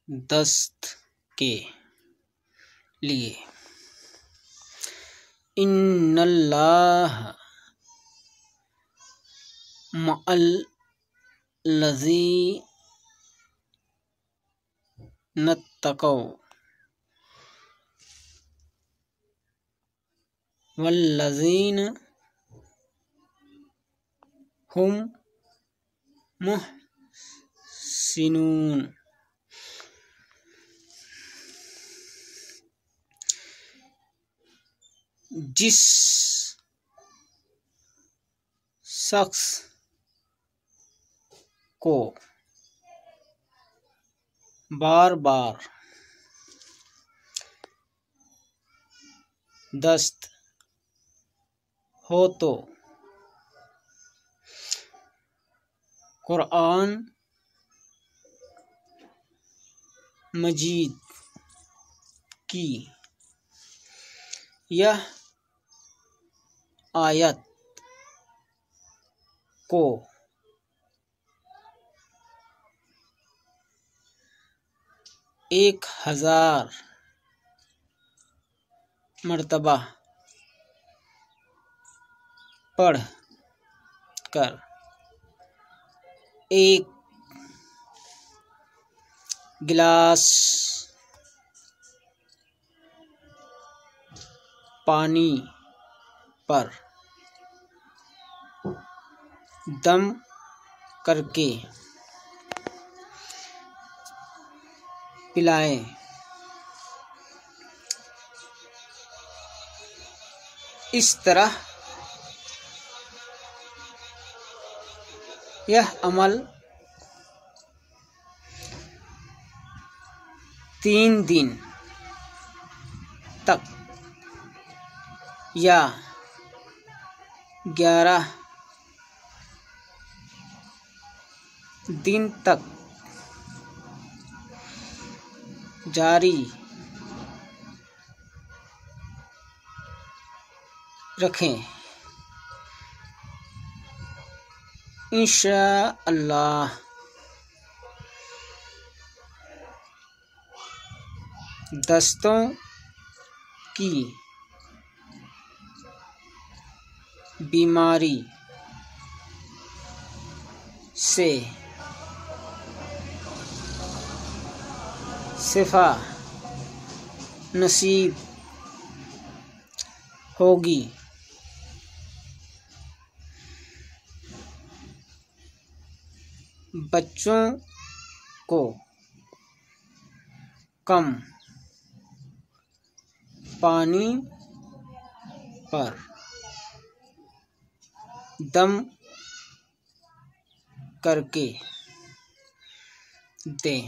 दस्त के लिए। इन्नल्लाह मअल लज़ीना तक़ौ वल्लज़ीना हुम मुहसिनून। जिस शख्स को बार बार दस्त हो तो कुरान मजीद की यह आयत को 1000 मरतबा पढ़ कर एक गिलास पानी पर दम करके पिलाएं। इस तरह यह अमल 3 दिन तक या 11 दिन तक जारी रखें। इंशाअल्लाह दस्तों की बीमारी से शिफा नसीब होगी। बच्चों को कम पानी पर दम करके दें।